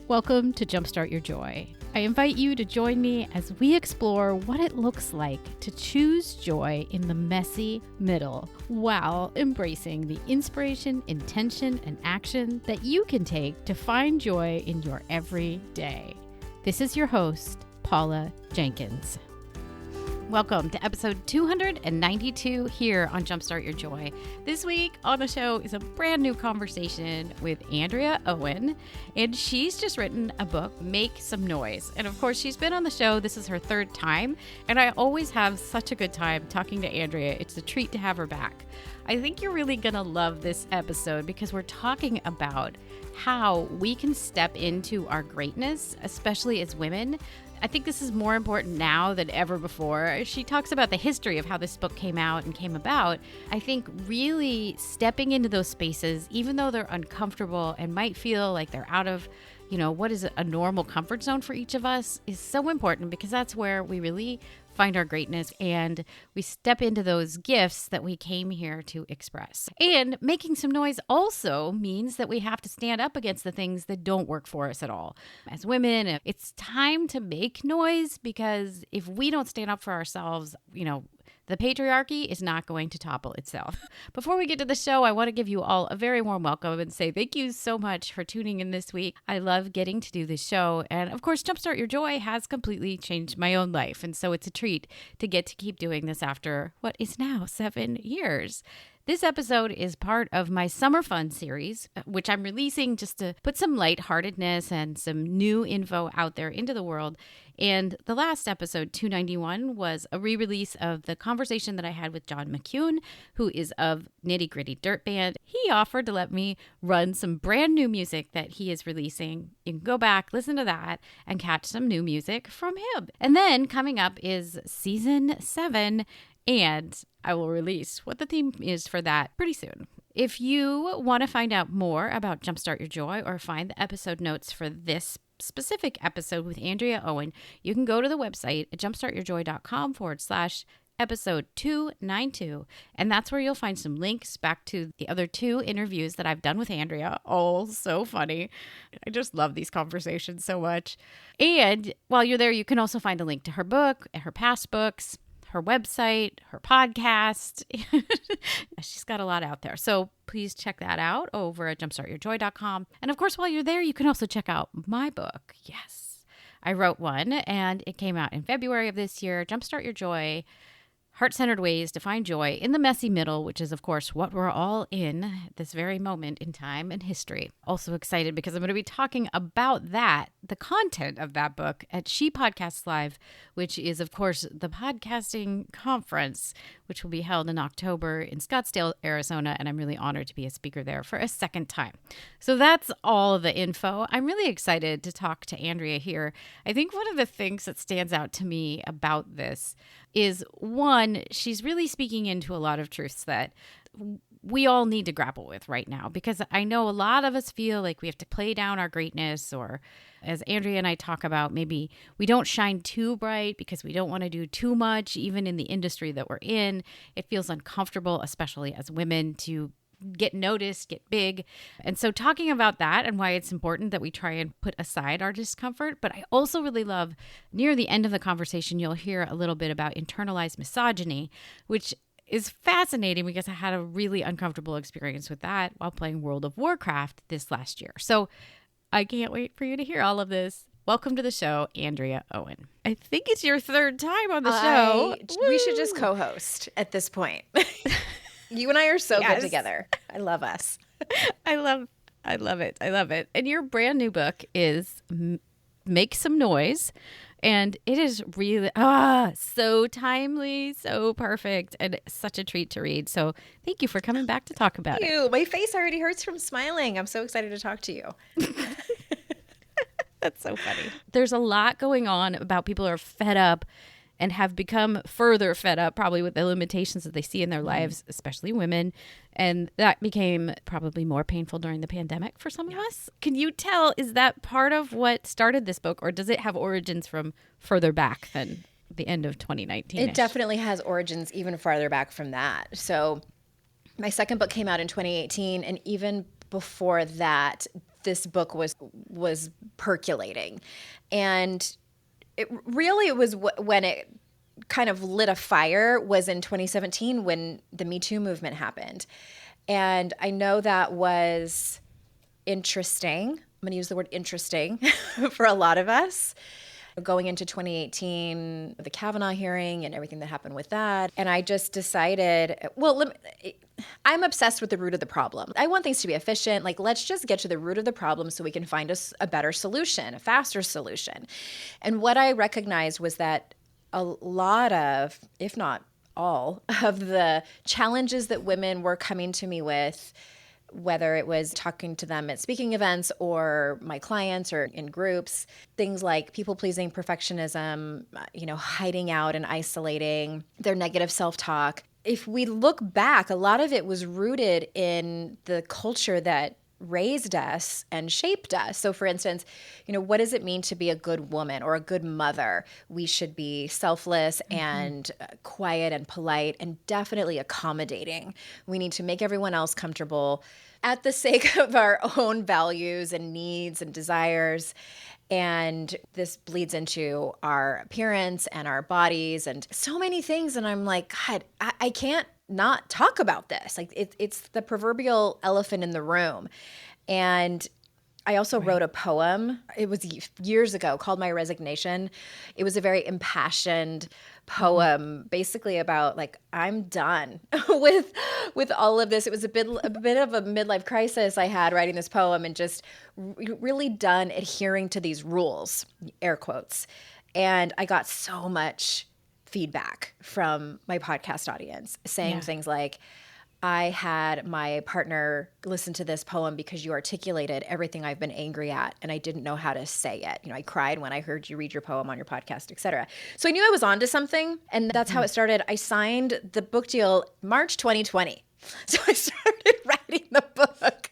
Welcome to Jumpstart Your Joy. I invite you to join me as we explore what it looks like to choose joy in the messy middle while embracing the inspiration, intention, and action that you can take to find joy in your everyday. This is your host, Paula Jenkins. Welcome to episode 292 here on Jumpstart Your Joy. This week on the show is a brand new conversation with Andrea Owen, and she's just written a book, Make Some Noise. And of course, she's been on the show. This is her third time, and I always have such a good time talking to Andrea. It's a treat to have her back. I think you're really going to love this episode because we're talking about how we can step into our greatness, especially as women. I think this is more important now than ever before. She talks about the history of how this book came out and came about. I think really stepping into those spaces, even though they're uncomfortable and might feel like they're out of, what is a normal comfort zone for each of us, is so important because that's where we really find our greatness and we step into those gifts that we came here to express. And making some noise also means that we have to stand up against the things that don't work for us at all. As women, it's time to make noise because if we don't stand up for ourselves, the patriarchy is not going to topple itself. Before we get to the show, I want to give you all a very warm welcome and say thank you so much for tuning in this week. I love getting to do this show. And of course, Jumpstart Your Joy has completely changed my own life. And so it's a treat to get to keep doing this after what is now 7 years. This episode is part of my Summer Fun series, which I'm releasing just to put some lightheartedness and some new info out there into the world. And the last episode, 291, was a re-release of the conversation that I had with John McCune, who is of Nitty Gritty Dirt Band. He offered to let me run some brand new music that he is releasing. You can go back, listen to that, and catch some new music from him. And then coming up is season 7, and I will release what the theme is for that pretty soon. If you want to find out more about Jumpstart Your Joy or find the episode notes for this specific episode with Andrea Owen, you can go to the website at jumpstartyourjoy.com/episode 292. And that's where you'll find some links back to the other 2 interviews that I've done with Andrea. All so funny. I just love these conversations so much. And while you're there, you can also find a link to her book, her past books, her website, her podcast. She's got a lot out there. So please check that out over at jumpstartyourjoy.com. And of course, while you're there, you can also check out my book. Yes, I wrote one and it came out in February of this year. Jumpstart Your Joy, Heart-Centered Ways to Find Joy in the Messy Middle, which is, of course, what we're all in at this very moment in time and history. Also excited because I'm going to be talking about that, the content of that book at She Podcasts Live, which is, of course, the podcasting conference, which will be held in October in Scottsdale, Arizona. And I'm really honored to be a speaker there for a second time. So that's all of the info. I'm really excited to talk to Andrea here. I think one of the things that stands out to me about this is, one, she's really speaking into a lot of truths that we all need to grapple with right now, because I know a lot of us feel like we have to play down our greatness, or as Andrea and I talk about, maybe we don't shine too bright because we don't want to do too much, even in the industry that we're in. It feels uncomfortable, especially as women, to get noticed, get big. And so talking about that and why it's important that we try and put aside our discomfort. But I also really love, near the end of the conversation, you'll hear a little bit about internalized misogyny, which is fascinating because I had a really uncomfortable experience with that while playing World of Warcraft this last year. So I can't wait for you to hear all of this. Welcome to the show, Andrea Owen. I think it's your third time on the show. We should just co-host at this point. You and I are so good together. I love us. I love it. I love it. And your brand new book is Make Some Noise. And it is really, so timely, so perfect, and such a treat to read. So thank you for coming back to talk about it. My face already hurts from smiling. I'm so excited to talk to you. That's so funny. There's a lot going on about people who are fed up and have become further fed up probably with the limitations that they see in their lives, especially women. And that became probably more painful during the pandemic for some of us. Can you tell, is that part of what started this book, or does it have origins from further back than the end of 2019? It definitely has origins even farther back from that. So my second book came out in 2018, and even before that, this book was percolating. And it was when it kind of lit a fire was in 2017 when the Me Too movement happened. And I know that was interesting. I'm going to use the word interesting for a lot of us. Going into 2018, the Kavanaugh hearing and everything that happened with that. And I just decided, I'm obsessed with the root of the problem. I want things to be efficient. Like, let's just get to the root of the problem so we can find a better solution, a faster solution. And what I recognized was that a lot of, if not all, of the challenges that women were coming to me with, whether it was talking to them at speaking events or my clients or in groups, things like people-pleasing, perfectionism, hiding out and isolating, their negative self-talk. If we look back, a lot of it was rooted in the culture that raised us and shaped us. So for instance, what does it mean to be a good woman or a good mother? We should be selfless and quiet and polite and definitely accommodating. We need to make everyone else comfortable at the sake of our own values and needs and desires. And this bleeds into our appearance and our bodies and so many things. And I'm like, God, I can't not talk about this. Like it's the proverbial elephant in the room. And I also wrote a poem. It was years ago called My Resignation. It was a very impassioned poem, basically about like, I'm done with all of this. It was a bit of a midlife crisis I had writing this poem and just really done adhering to these rules, air quotes. And I got so much feedback from my podcast audience saying things like, I had my partner listen to this poem because you articulated everything I've been angry at and I didn't know how to say it. I cried when I heard you read your poem on your podcast, et cetera. So I knew I was onto something, and that's how it started. I signed the book deal March 2020. So I started writing the book,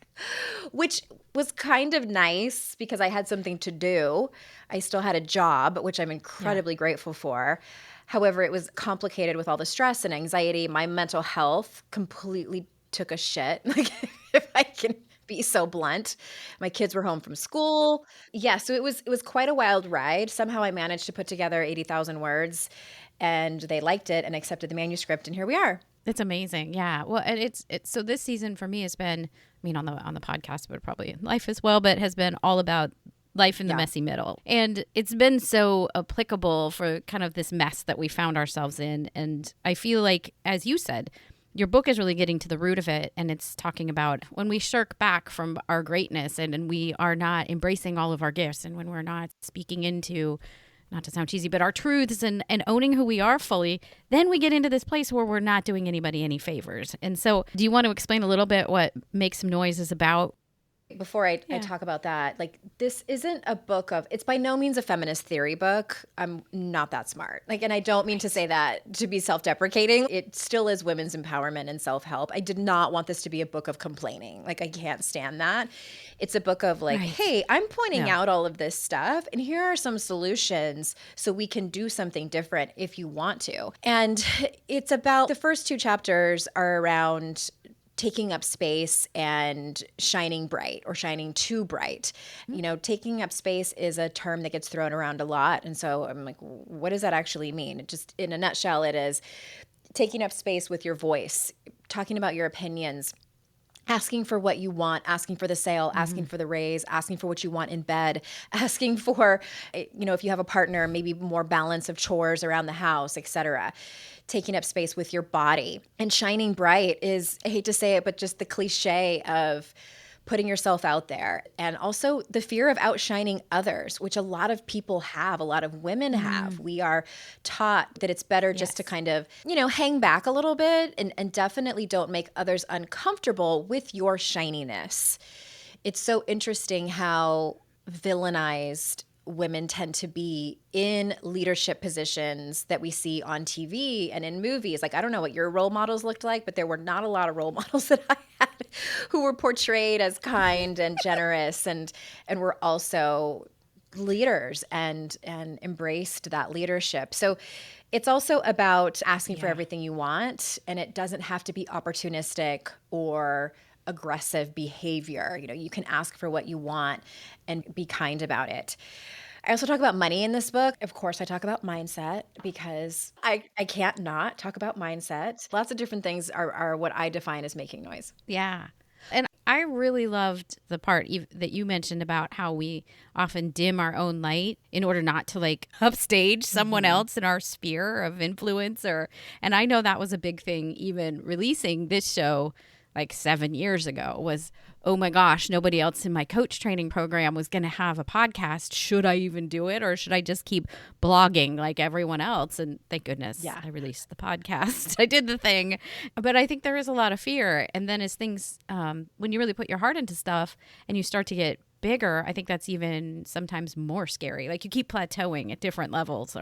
which was kind of nice because I had something to do. I still had a job, which I'm incredibly grateful for. However, it was complicated with all the stress and anxiety. My mental health completely took a shit, like if I can be so blunt. My kids were home from school. Yeah, so it was quite a wild ride. Somehow I managed to put together 80,000 words, and they liked it and accepted the manuscript, and here we are. It's amazing. Yeah. Well, and it's so this season for me has been, on the podcast, but probably in life as well, but has been all about life in the messy middle. And it's been so applicable for kind of this mess that we found ourselves in. And I feel like, as you said, your book is really getting to the root of it. And it's talking about when we shirk back from our greatness and we are not embracing all of our gifts, and when we're not speaking into, not to sound cheesy, but our truths and owning who we are fully, then we get into this place where we're not doing anybody any favors. And so do you want to explain a little bit what Make Some Noise is about? Before I talk about that, like, this isn't a book it's by no means a feminist theory book. I'm not that smart. Like, and I don't mean to say that to be self-deprecating. It still is women's empowerment and self-help. I did not want this to be a book of complaining. Like, I can't stand that. It's a book of like, hey, I'm pointing out all of this stuff, and here are some solutions so we can do something different if you want to. And it's about, the first two chapters are around taking up space and shining bright or shining too bright. Taking up space is a term that gets thrown around a lot. And so I'm like, what does that actually mean? Just in a nutshell, it is taking up space with your voice, talking about your opinions, asking for what you want, asking for the sale, asking for the raise, asking for what you want in bed, asking for, if you have a partner, maybe more balance of chores around the house, etc. Taking up space with your body. And shining bright is, I hate to say it, but just the cliche of putting yourself out there. And also the fear of outshining others, which a lot of people have, a lot of women have. We are taught that it's better just to kind of, hang back a little bit and definitely don't make others uncomfortable with your shininess. It's so interesting how villainized women tend to be in leadership positions that we see on TV and in movies. Like, I don't know what your role models looked like, but there were not a lot of role models that I had who were portrayed as kind and generous and were also leaders and embraced that leadership. So it's also about asking for everything you want, and it doesn't have to be opportunistic or aggressive behavior. You can ask for what you want and be kind about it. I also talk about money in this book. Of course, I talk about mindset because I can't not talk about mindset. Lots of different things are what I define as making noise. Yeah. And I really loved the part that you mentioned about how we often dim our own light in order not to like upstage someone else in our sphere of influence. And I know that was a big thing, even releasing this show like 7 years ago was, oh my gosh, nobody else in my coach training program was going to have a podcast. Should I even do it? Or should I just keep blogging like everyone else? And thank goodness I released the podcast. I did the thing. But I think there is a lot of fear. And then as things, when you really put your heart into stuff and you start to get bigger, I think that's even sometimes more scary. Like you keep plateauing at different levels.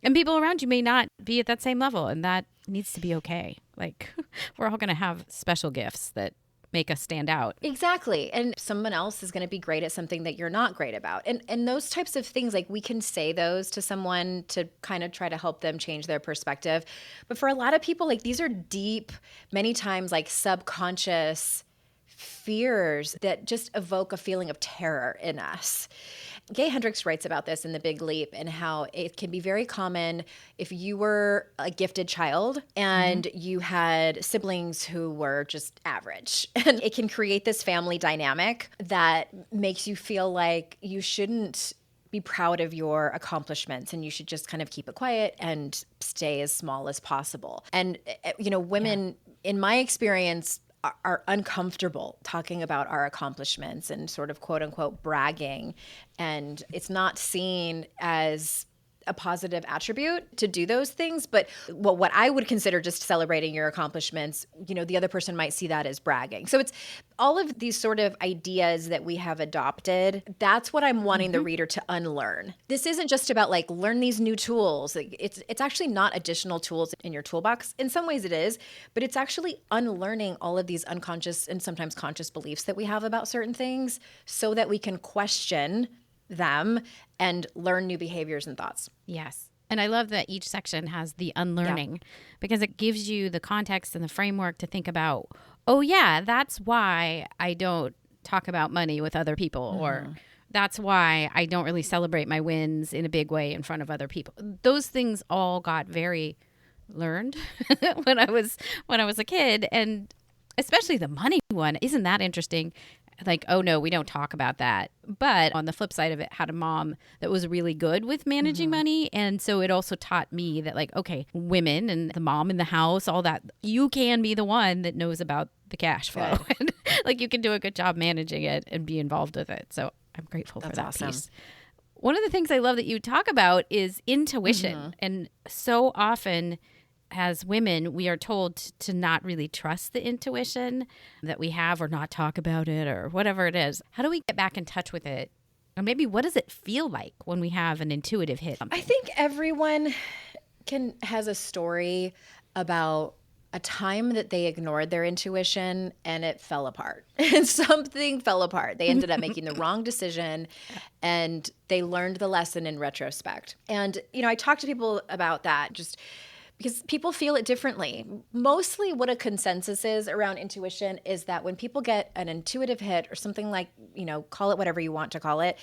And people around you may not be at that same level. And that needs to be okay. Like we're all going to have special gifts that make us stand out. Exactly. And someone else is going to be great at something that you're not great about. And those types of things, like we can say those to someone to kind of try to help them change their perspective. But for a lot of people, like these are deep, many times like subconscious fears that just evoke a feeling of terror in us. Gay Hendricks writes about this in The Big Leap and how it can be very common if you were a gifted child and you had siblings who were just average. And it can create this family dynamic that makes you feel like you shouldn't be proud of your accomplishments and you should just kind of keep it quiet and stay as small as possible. And, women, in my experience, are uncomfortable talking about our accomplishments and sort of quote unquote bragging. And it's not seen as a positive attribute to do those things. But what I would consider just celebrating your accomplishments, the other person might see that as bragging. So it's all of these sort of ideas that we have adopted. That's what I'm wanting the reader to unlearn. This isn't just about like learn these new tools. It's actually not additional tools in your toolbox. In some ways it is, but it's actually unlearning all of these unconscious and sometimes conscious beliefs that we have about certain things so that we can question them and learn new behaviors and thoughts. Yes. And I love that each section has the unlearning because it gives you the context and the framework to think about, oh yeah, that's why I don't talk about money with other people or that's why I don't really celebrate my wins in a big way in front of other people. Those things all got very learned when I was a kid, and especially the money one. Isn't that interesting? Like, oh no, we don't talk about that. But on the flip side of it, had a mom that was really good with managing money. And so it also taught me that like, okay, women and the mom in the house, all that, you can be the one that knows about the cash flow. And like you can do a good job managing it and be involved with it. So I'm grateful for that piece. One of the things I love that you talk about is intuition. And so often as women, we are told to not really trust the intuition that we have or not talk about it or whatever it is. How do we get back in touch with it? Or maybe what does it feel like when we have an intuitive hit? I think everyone has a story about a time that they ignored their intuition and it fell apart. And something fell apart. They ended up making the wrong decision and they learned the lesson in retrospect. And, I talk to people about that just because people feel it differently. Mostly what a consensus is around intuition is that when people get an intuitive hit or something like, call it whatever you want to call it,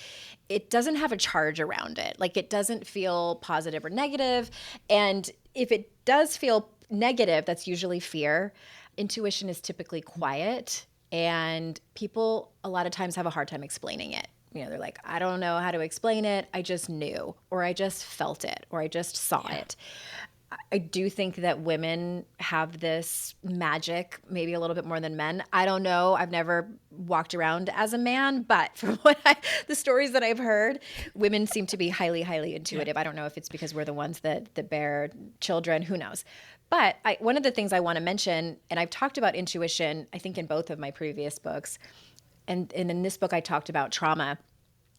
it doesn't have a charge around it. Like it doesn't feel positive or negative. And if it does feel negative, that's usually fear. Intuition is typically quiet and people a lot of times have a hard time explaining it. They're like, I don't know how to explain it. I just knew, or I just felt it, or I just saw it. I do think that women have this magic, maybe a little bit more than men. I don't know. I've never walked around as a man, but from the stories that I've heard, women seem to be highly, highly intuitive. I don't know if it's because we're the ones that bear children. Who knows? But one of the things I want to mention, and I've talked about intuition, I think in both of my previous books, and in this book I talked about trauma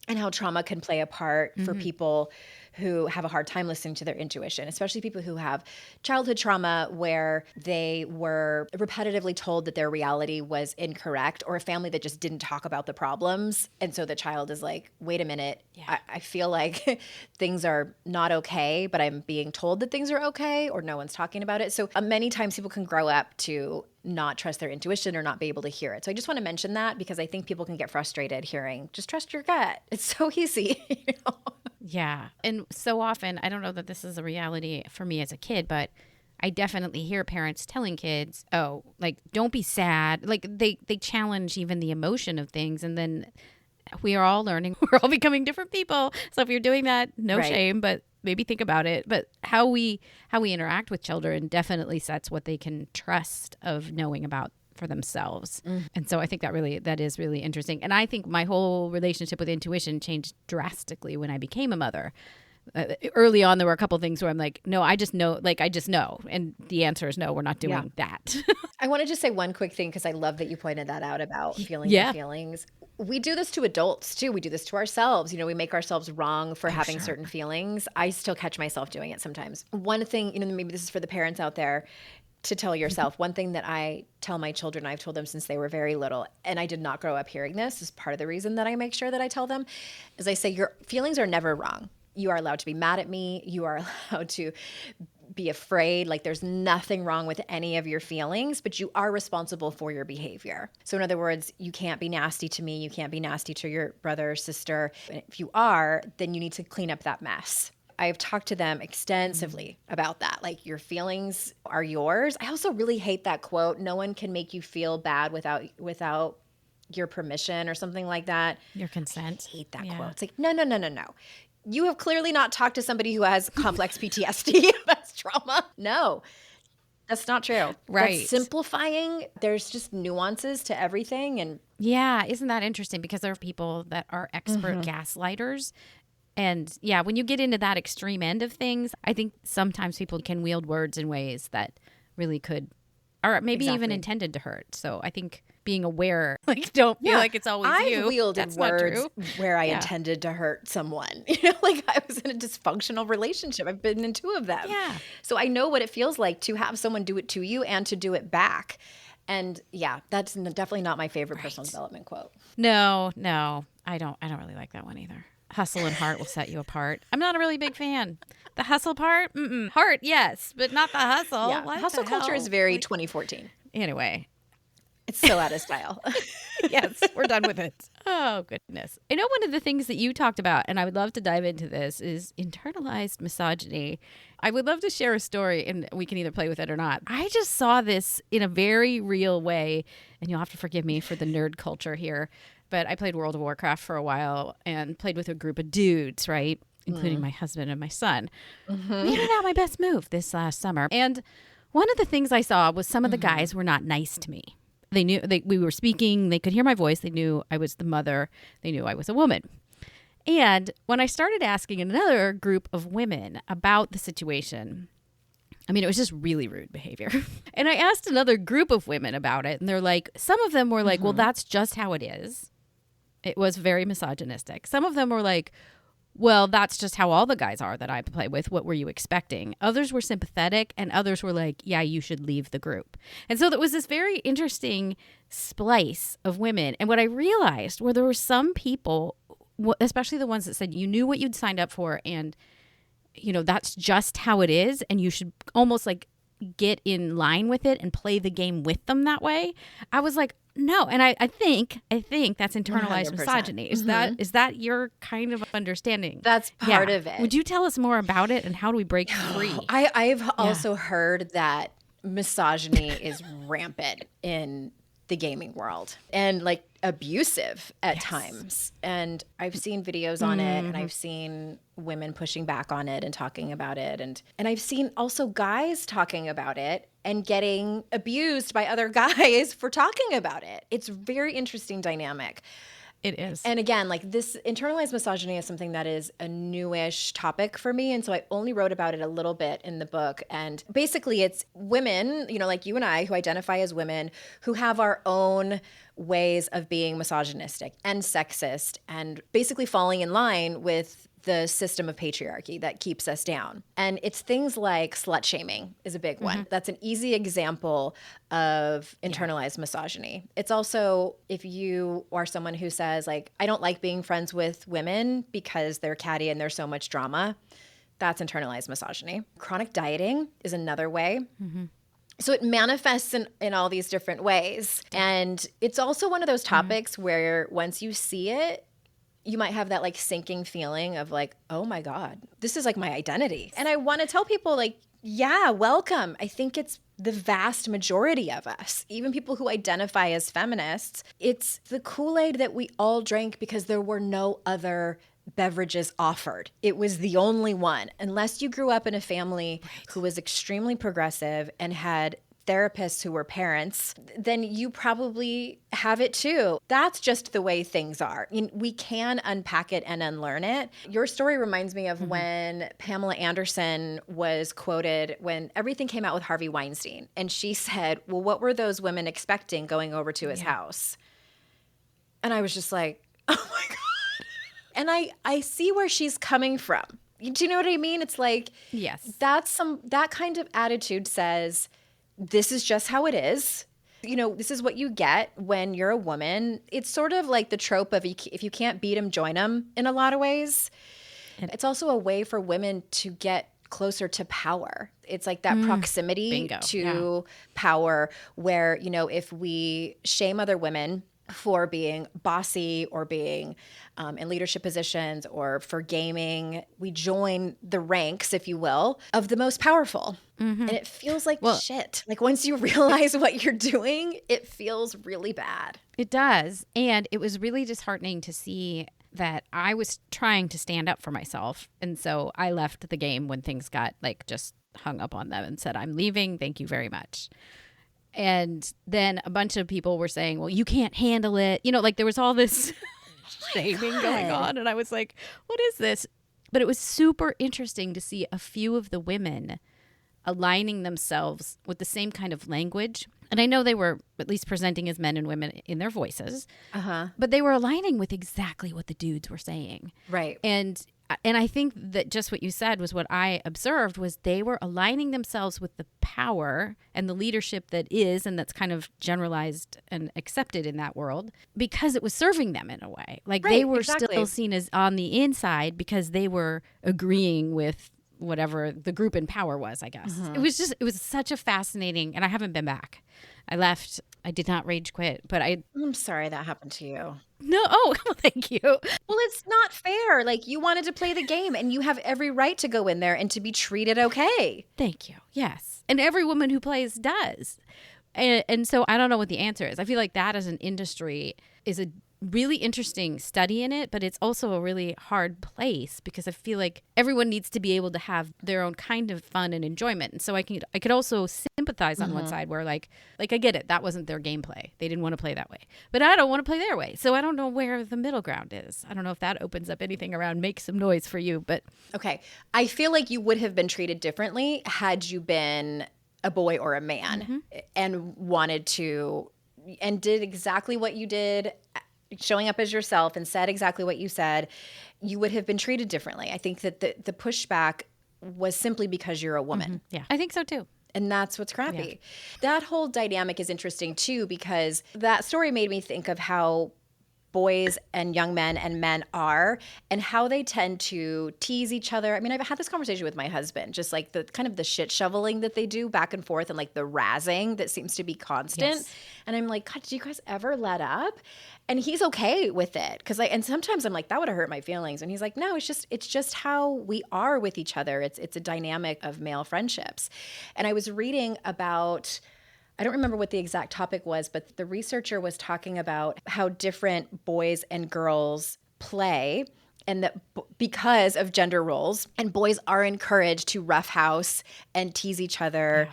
and how trauma can play a part for people who have a hard time listening to their intuition, especially people who have childhood trauma where they were repetitively told that their reality was incorrect, or a family that just didn't talk about the problems. And so the child is like, wait a minute, I feel like things are not okay, but I'm being told that things are okay, or no one's talking about it. So many times people can grow up to not trust their intuition or not be able to hear it. So I just want to mention that because I think people can get frustrated hearing, just trust your gut. It's so easy. Yeah. And so often, I don't know that this is a reality for me as a kid, but I definitely hear parents telling kids, oh, like, don't be sad. Like they challenge even the emotion of things. And then we are all learning. We're all becoming different people. So if you're doing that, no shame, but maybe think about it. But how we interact with children definitely sets what they can trust of knowing about for themselves. And so I think that is really interesting. And I think my whole relationship with intuition changed drastically when I became a mother. Early on, there were a couple of things where I'm like, no, I just know. And the answer is no, we're not doing that. I want to just say one quick thing because I love that you pointed that out about feeling your feelings. We do this to adults too. We do this to ourselves. We make ourselves wrong for having certain feelings. I still catch myself doing it sometimes. One thing, maybe this is for the parents out there to tell yourself, one thing that I tell my children, I've told them since they were very little, and I did not grow up hearing this, is part of the reason that I make sure that I tell them, is I say, your feelings are never wrong. You are allowed to be mad at me. You are allowed to be afraid. Like, there's nothing wrong with any of your feelings, but you are responsible for your behavior. So in other words, you can't be nasty to me. You can't be nasty to your brother or sister. And if you are, then you need to clean up that mess. I've talked to them extensively about that. Like, your feelings are yours. I also really hate that quote, no one can make you feel bad without your permission or something like that. Your consent. I hate that quote. It's like, no. You have clearly not talked to somebody who has complex PTSD. That's trauma. No, that's not true. Right. That's simplifying. There's just nuances to everything. And yeah, isn't that interesting? Because there are people that are expert gaslighters. And yeah, when you get into that extreme end of things, I think sometimes people can wield words in ways that really could, or maybe even intended to hurt. So I think being aware, don't feel like it's always you. I've wielded That's words where I intended to hurt someone. Like, I was in a dysfunctional relationship. I've been in 2 of them. Yeah. So I know what it feels like to have someone do it to you and to do it back. And yeah, that's definitely not my favorite personal development quote. No, I don't really like that one either. Hustle and heart will set you apart. I'm not a really big fan. The hustle part, heart, yes, but not the hustle. Yeah, hustle culture is very 2014. Anyway. It's so out of style. Yes, we're done with it. Oh, goodness. I know one of the things that you talked about, and I would love to dive into this, is internalized misogyny. I would love to share a story, and we can either play with it or not. I just saw this in a very real way, and you'll have to forgive me for the nerd culture here, but I played World of Warcraft for a while and played with a group of dudes, right? Including my husband and my son. We handed out my best move this last summer. And one of the things I saw was some of the guys were not nice to me. They knew we were speaking. They could hear my voice. They knew I was the mother. They knew I was a woman. And when I started asking another group of women about the situation, I mean, it was just really rude behavior. And I asked another group of women about it. And they're like, some of them were like, well, that's just how it is. It was very misogynistic. Some of them were like, well, that's just how all the guys are that I play with. What were you expecting? Others were sympathetic, and others were like, yeah, you should leave the group. And so there was this very interesting splice of women. And what I realized were there were some people, especially the ones that said you knew what you'd signed up for, and that's just how it is, and you should almost like get in line with it and play the game with them that way. I was like, no. And I think that's internalized 100%. misogyny. Is that your kind of understanding? That's part of it. Would you tell us more about it and how do we break free? I've also heard that misogyny is rampant in the gaming world and like abusive at times. And I've seen videos on it, and I've seen women pushing back on it and talking about it. And I've seen also guys talking about it and getting abused by other guys for talking about it. It's a very interesting dynamic. It is. And again, like, this internalized misogyny is something that is a newish topic for me. And so I only wrote about it a little bit in the book. And basically it's women, like you and I, who identify as women, who have our own ways of being misogynistic and sexist and basically falling in line with the system of patriarchy that keeps us down. And it's things like slut shaming is a big one. That's an easy example of internalized misogyny. It's also if you are someone who says like, I don't like being friends with women because they're catty and there's so much drama, that's internalized misogyny. Chronic dieting is another way. So it manifests in all these different ways. And it's also one of those topics where once you see it, you might have that like sinking feeling of like, oh my God, this is like my identity. And I want to tell people like, yeah, welcome. I think it's the vast majority of us, even people who identify as feminists. It's the Kool-Aid that we all drank because there were no other beverages offered. It was the only one. Unless you grew up in a family who was extremely progressive and had therapists who were parents, then you probably have it too. That's just the way things are. We can unpack it and unlearn it. Your story reminds me of when Pamela Anderson was quoted when everything came out with Harvey Weinstein. And she said, well, what were those women expecting going over to his house? And I was just like, oh my God. And I see where she's coming from. Do you know what I mean? It's like, yes, that kind of attitude says, this is just how it is. You know, this is what you get when you're a woman. It's sort of like the trope of if you can't beat them, join them in a lot of ways. It's also a way for women to get closer to power. It's like that proximity to power where, you know, if we shame other women for being bossy or being in leadership positions or for gaming, we join the ranks, if you will, of the most powerful. And it feels like shit. Like once you realize what you're doing, it feels really bad. It does. And it was really disheartening to see that I was trying to stand up for myself. And so I left the game when things got like just hung up on them and said, I'm leaving. Thank you very much. And then a bunch of people were saying, well, you can't handle it. You know, like there was all this shaming going on. And I was like, what is this? But it was super interesting to see a few of the women aligning themselves with the same kind of language. And I know they were at least presenting as men and women in their voices, but they were aligning with exactly what the dudes were saying. Right. And I think that just what you said was what I observed was they were aligning themselves with the power and the leadership that is, and that's kind of generalized and accepted in that world because it was serving them in a way. Like they were still seen as on the inside because they were agreeing with whatever the group in power was, I guess. It was such a fascinating, and I haven't been back. I left. I did not rage quit, but I'm sorry that happened to you. No. Oh, thank you. Well, it's not fair. Like you wanted to play the game and you have every right to go in there and to be treated okay. Thank you. Yes. And every woman who plays does. And so I don't know what the answer is. I feel like that as an industry is a really interesting study in it, but it's also a really hard place because I feel like everyone needs to be able to have their own kind of fun and enjoyment. And so I could also sympathize on one side where like I get it. That wasn't their gameplay. They didn't want to play that way, but I don't want to play their way. So I don't know where the middle ground is. I don't know if that opens up anything around make some noise for you, but. Okay. I feel like you would have been treated differently had you been a boy or a man and wanted to, and did exactly what you did, showing up as yourself and said exactly what you said, you would have been treated differently. I think that the pushback was simply because you're a woman. Yeah, I think so too. And that's what's crappy. Yeah. That whole dynamic is interesting too, because that story made me think of how boys and young men and men are and how they tend to tease each other. I mean, I've had this conversation with my husband, just like the kind of the shit shoveling that they do back and forth and like the razzing that seems to be constant. Yes. And I'm like, God, do you guys ever let up? And he's okay with it. And sometimes I'm like, that would have hurt my feelings. And he's like, no, it's just how we are with each other. It's a dynamic of male friendships. And I was reading about, I don't remember what the exact topic was, but the researcher was talking about how different boys and girls play, and that because of gender roles, and boys are encouraged to roughhouse and tease each other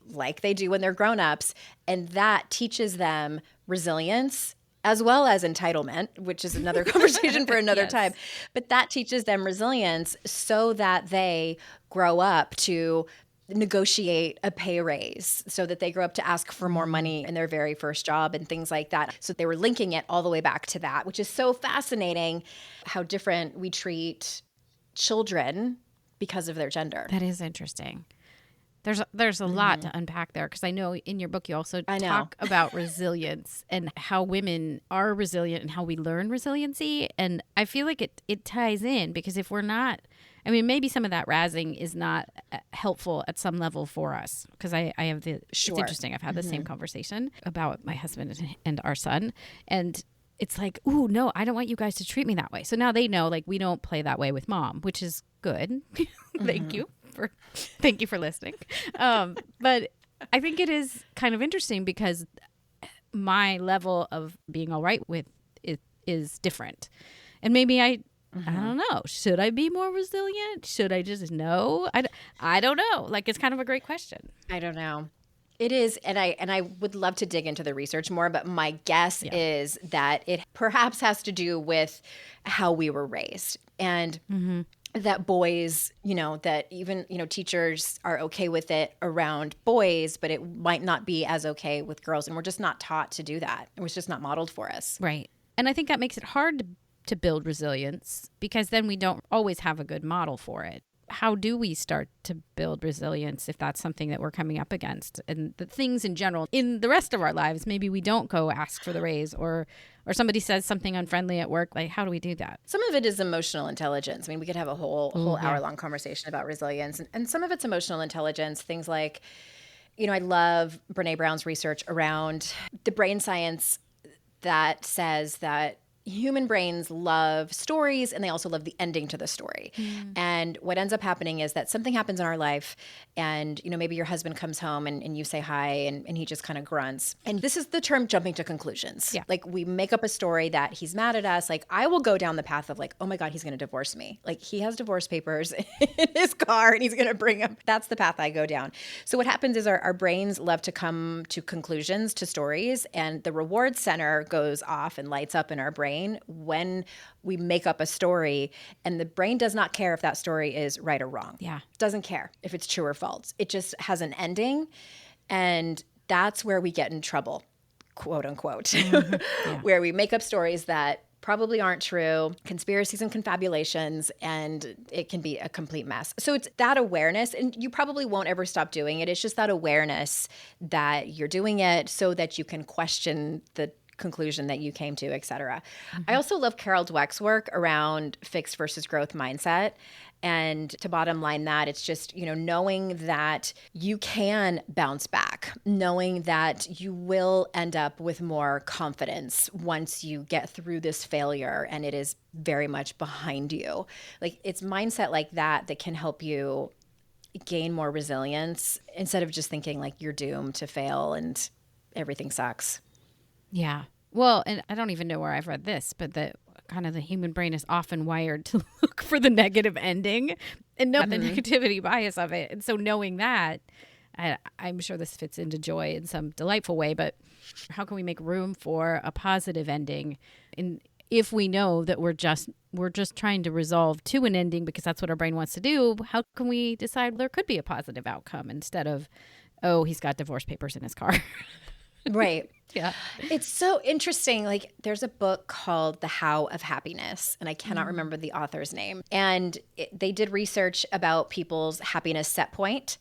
like they do when they're grown-ups, and that teaches them resilience as well as entitlement, which is another conversation for another time. But that teaches them resilience so that they grow up to negotiate a pay raise, so that they grow up to ask for more money in their very first job and things like that. So they were linking it all the way back to that, which is so fascinating how different we treat children because of their gender. That is interesting. There's a lot to unpack there, because I know in your book you also talk about resilience and how women are resilient and how we learn resiliency. And I feel like it ties in, because if we're not, I mean, maybe some of that razzing is not helpful at some level for us, because I have the, It's interesting. I've had the same conversation about my husband and our son. And it's like, ooh, no, I don't want you guys to treat me that way. So now they know, like, we don't play that way with mom, which is good. Thank you for listening. But I think it is kind of interesting, because my level of being all right with it is different. And maybe I don't know. Should I be more resilient? Should I just know? I don't know. Like, it's kind of a great question. I don't know. It is, and I would love to dig into the research more, but my guess is that it perhaps has to do with how we were raised, and that boys, that even, teachers are okay with it around boys, but it might not be as okay with girls, and we're just not taught to do that. It was just not modeled for us. Right. And I think that makes it hard to build resilience, because then we don't always have a good model for it. How do we start to build resilience if that's something that we're coming up against? And the things in general in the rest of our lives, maybe we don't go ask for the raise, or somebody says something unfriendly at work. Like, how do we do that? Some of it is emotional intelligence. I mean, we could have a whole hour-long conversation about resilience. And some of it's emotional intelligence, things like, I love Brene Brown's research around the brain science that says that human brains love stories, and they also love the ending to the story. And what ends up happening is that something happens in our life, and maybe your husband comes home and you say hi, and he just kind of grunts. And this is the term jumping to conclusions. Like, we make up a story that he's mad at us. Like, I will go down the path of, like, oh my God, he's going to divorce me. Like, he has divorce papers in his car and he's going to bring them. That's the path I go down. So what happens is our brains love to come to conclusions to stories, and the reward center goes off and lights up in our brain when we make up a story, and the brain does not care if that story is right or wrong. Doesn't care if it's true or false. It just has an ending, and that's where we get in trouble, quote unquote, where we make up stories that probably aren't true, conspiracies and confabulations, and it can be a complete mess. So it's that awareness, and you probably won't ever stop doing it. It's just that awareness that you're doing it so that you can question the conclusion that you came to, et cetera. I also love Carol Dweck's work around fixed versus growth mindset. And to bottom line that, it's just, knowing that you can bounce back, knowing that you will end up with more confidence once you get through this failure and it is very much behind you. Like, it's mindset like that that can help you gain more resilience, instead of just thinking like you're doomed to fail and everything sucks. Yeah. Well, and I don't even know where I've read this, but the human brain is often wired to look for the negative ending and know the negativity bias of it. And so knowing that, I'm sure this fits into joy in some delightful way, but how can we make room for a positive ending? And if we know that we're just trying to resolve to an ending because that's what our brain wants to do, how can we decide there could be a positive outcome instead of, oh, he's got divorce papers in his car? Right. Yeah. It's so interesting. Like, there's a book called The How of Happiness, and I cannot remember the author's name. And they did research about people's happiness set point.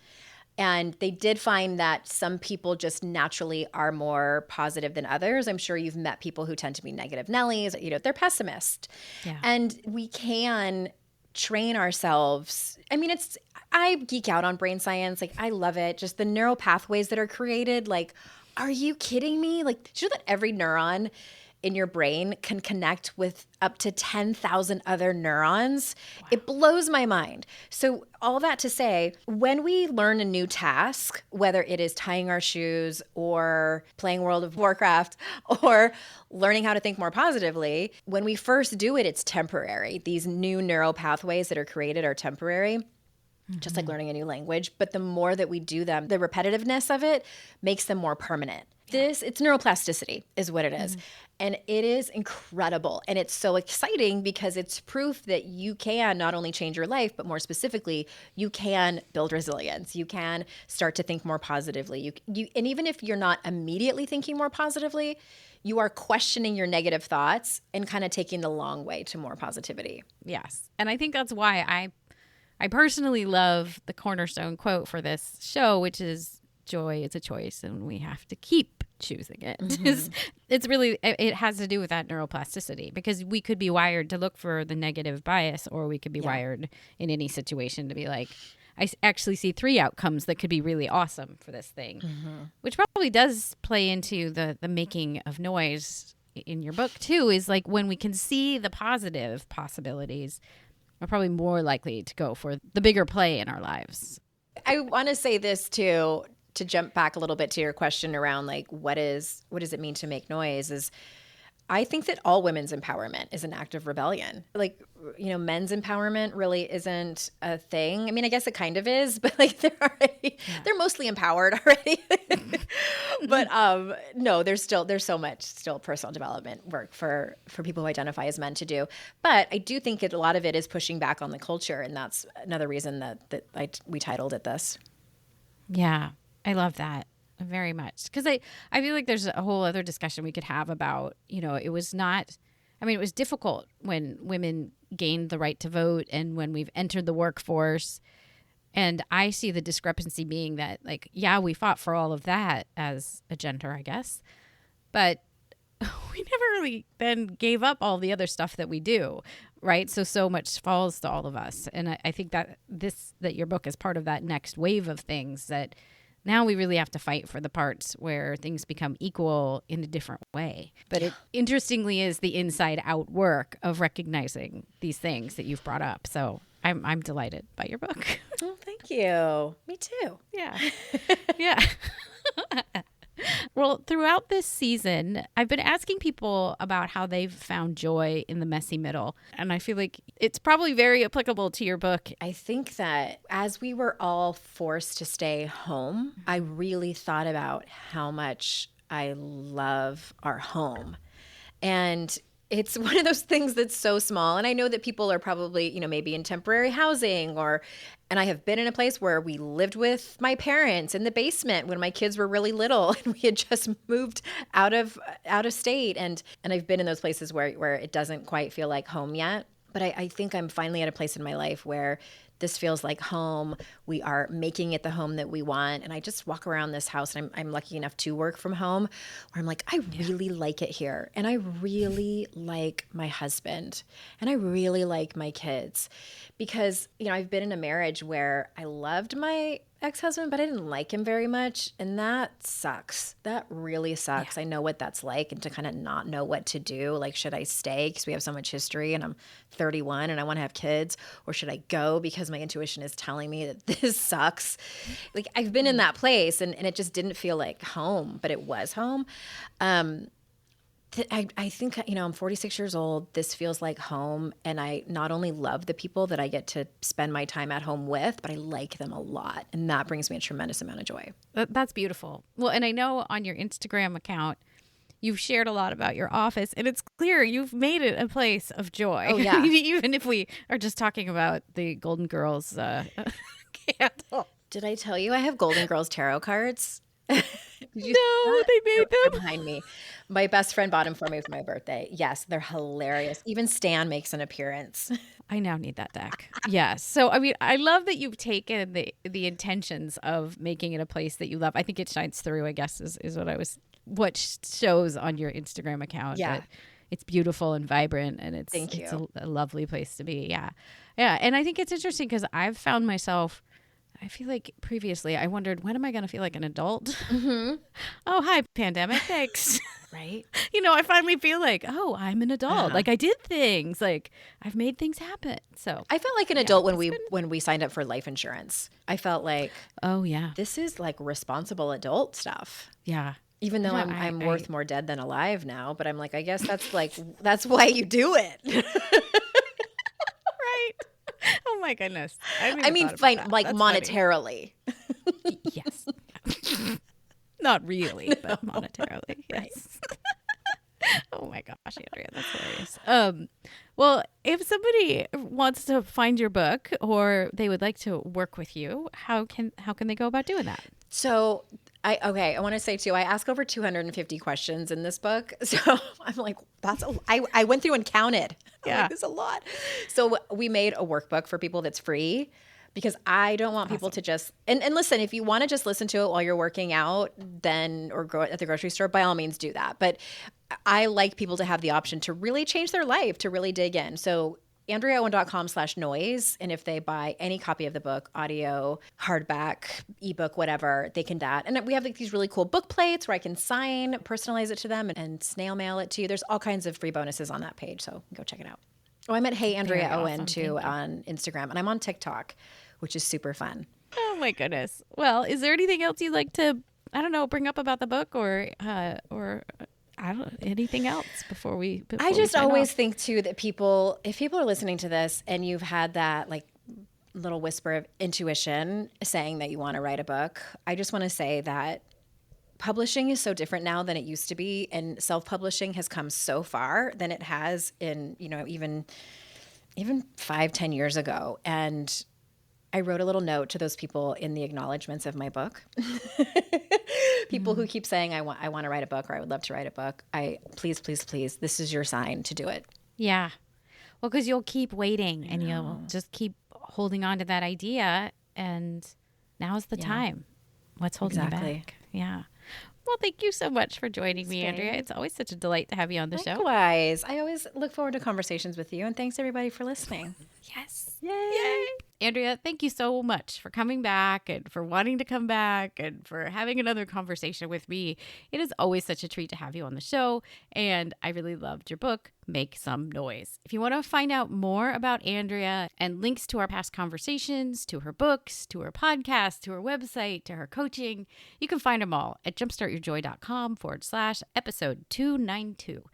And they did find that some people just naturally are more positive than others. I'm sure you've met people who tend to be negative Nellies. They're pessimists. Yeah. And we can train ourselves. I mean, I geek out on brain science. Like, I love it. Just the neural pathways that are created. Like, are you kidding me? Like, did you know that every neuron in your brain can connect with up to 10,000 other neurons? Wow. It blows my mind. So all that to say, when we learn a new task, whether it is tying our shoes or playing World of Warcraft or learning how to think more positively, when we first do it, it's temporary. These new neural pathways that are created are temporary. Just like learning a new language. But the more that we do them, the repetitiveness of it makes them more permanent. It's neuroplasticity is what it is. And it is incredible. And it's so exciting because it's proof that you can not only change your life, but more specifically, you can build resilience. You can start to think more positively. And even if you're not immediately thinking more positively, you are questioning your negative thoughts and kind of taking the long way to more positivity. Yes. And I think that's why I personally love the cornerstone quote for this show, which is joy is a choice and we have to keep choosing it. It's really, it has to do with that neuroplasticity, because we could be wired to look for the negative bias, or we could be wired in any situation to be like, I actually see 3 outcomes that could be really awesome for this thing, which probably does play into the making of noise in your book too, is like when we can see the positive possibilities, we're probably more likely to go for the bigger play in our lives. I want to say this too, to jump back a little bit to your question around like, what does it mean to make noise, is I think that all women's empowerment is an act of rebellion. Like, men's empowerment really isn't a thing. I mean, I guess it kind of is, but like they're mostly empowered already. But no, there's so much still personal development work for people who identify as men to do. But I do think a lot of it is pushing back on the culture, and that's another reason that we titled it this. Yeah, I love that very much, because I feel like there's a whole other discussion we could have about, it was difficult when women gained the right to vote and when we've entered the workforce. And I see the discrepancy being that, like, yeah, we fought for all of that as a gender, I guess, but we never really then gave up all the other stuff that we do, right? So much falls to all of us. And I think that your book is part of that next wave of things, that now we really have to fight for the parts where things become equal in a different way. But it interestingly is the inside out work of recognizing these things that you've brought up. So I'm delighted by your book. Oh, thank you. Me too. Yeah. Yeah. Well, throughout this season, I've been asking people about how they've found joy in the messy middle. And I feel like it's probably very applicable to your book. I think that as we were all forced to stay home, I really thought about how much I love our home. And it's one of those things that's so small. And I know that people are probably, maybe in temporary housing, and I have been in a place where we lived with my parents in the basement when my kids were really little and we had just moved out of state. And I've been in those places where it doesn't quite feel like home yet. But I think I'm finally at a place in my life where this feels like home. We are making it the home that we want. And I just walk around this house, and I'm lucky enough to work from home, where I'm like, I really like it here. And I really like my husband. And I really like my kids. Because, I've been in a marriage where I loved my ex-husband, but I didn't like him very much. And that sucks. That really sucks. Yeah. I know what that's like, and to kind of not know what to do. Like, should I stay because we have so much history and I'm 31 and I want to have kids? Or should I go because my intuition is telling me that this sucks? Like, I've been in that place, and it just didn't feel like home, but it was home. I think, I'm 46 years old. This feels like home. And I not only love the people that I get to spend my time at home with, but I like them a lot. And that brings me a tremendous amount of joy. That's beautiful. Well, and I know on your Instagram account, you've shared a lot about your office, and it's clear you've made it a place of joy. Oh, yeah. Even if we are just talking about the Golden Girls candle. Did I tell you I have Golden Girls tarot cards? No, they made them behind me. My best friend bought them for me for my birthday. Yes, they're hilarious. Even Stan makes an appearance. I now need that deck. Yes. So, I mean, I love that you've taken the intentions of making it a place that you love. I think it shines through, I guess, is what shows on your Instagram account. Yeah. It's beautiful and vibrant, and it's a lovely place to be. Yeah. Yeah. And I think it's interesting because I've found myself, I feel like previously I wondered, when am I going to feel like an adult? Mm-hmm. Oh, hi, pandemic. Thanks. Right. I finally feel like, oh, I'm an adult. Like, I did things. Like, I've made things happen. So I felt like an adult when we signed up for life insurance. I felt like, oh yeah, this is like responsible adult stuff. Yeah. Even though I'm worth more dead than alive now, but I'm like, I guess that's why you do it. Right. Oh my goodness. I mean, fine, like monetarily. Yes. Not really, but monetarily. Yes. Right. Oh my gosh, Andrea, that's hilarious. Well, if somebody wants to find your book or they would like to work with you, how can they go about doing that? So I want to say too, I ask over 250 questions in this book. So I'm like, I went through and counted. Yeah. Like, there's a lot. So we made a workbook for people that's free because I don't want people to just, and listen, if you want to just listen to it while you're working out or go at the grocery store, by all means do that. But I like people to have the option to really change their life, to really dig in. So AndreaOwen.com/noise. And if they buy any copy of the book, audio, hardback, ebook, whatever, they can that. And we have like these really cool book plates where I can sign, personalize it to them and snail mail it to you. There's all kinds of free bonuses on that page. So go check it out. Oh, I'm at Hey Andrea Owen too on Instagram. And I'm on TikTok, which is super fun. Oh my goodness. Well, is there anything else you'd like to, I don't know, bring up about the book or I don't know, anything else before we I just always think too that if people are listening to this and you've had that like little whisper of intuition saying that you want to write a book, I just want to say that publishing is so different now than it used to be, and self-publishing has come so far than it has in, even 5-10 years ago. And I wrote a little note to those people in the acknowledgments of my book. People who keep saying, I want to write a book, or I would love to write a book. Please, this is your sign to do it. Yeah. Well, because you'll keep waiting and you'll just keep holding on to that idea. And now's the time. What's holding you back? Yeah. Well, thank you so much for joining me, Andrea. It's always such a delight to have you on the show. Likewise. I always look forward to conversations with you. And thanks, everybody, for listening. Yes. Yay. Andrea, thank you so much for coming back and for wanting to come back and for having another conversation with me. It is always such a treat to have you on the show. And I really loved your book, Make Some Noise. If you want to find out more about Andrea and links to our past conversations, to her books, to her podcast, to her website, to her coaching, you can find them all at jumpstartyourjoy.com/episode 292.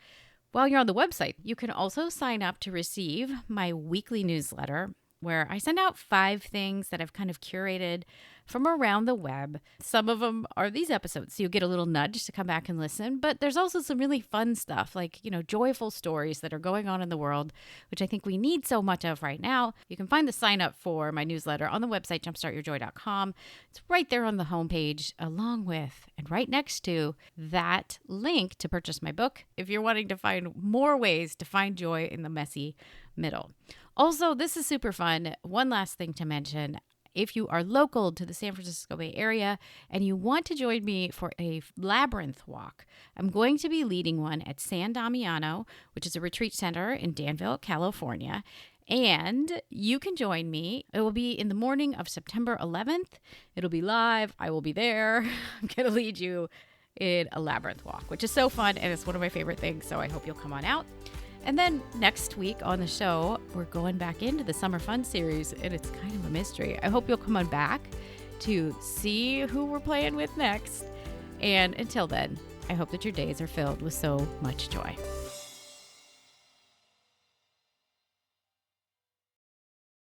While you're on the website, you can also sign up to receive my weekly newsletter, where I send out 5 things that I've kind of curated from around the web. Some of them are these episodes, so you get a little nudge to come back and listen. But there's also some really fun stuff, like, joyful stories that are going on in the world, which I think we need so much of right now. You can find the sign up for my newsletter on the website, jumpstartyourjoy.com. It's right there on the homepage, along with and right next to that link to purchase my book, if you're wanting to find more ways to find joy in the messy middle. Also, this is super fun. One last thing to mention. If you are local to the San Francisco Bay Area and you want to join me for a labyrinth walk, I'm going to be leading one at San Damiano, which is a retreat center in Danville, California. And you can join me. It will be in the morning of September 11th. It'll be live. I will be there. I'm going to lead you in a labyrinth walk, which is so fun. And it's one of my favorite things. So I hope you'll come on out. And then next week on the show, we're going back into the Summer Fun series, and it's kind of a mystery. I hope you'll come on back to see who we're playing with next. And until then, I hope that your days are filled with so much joy.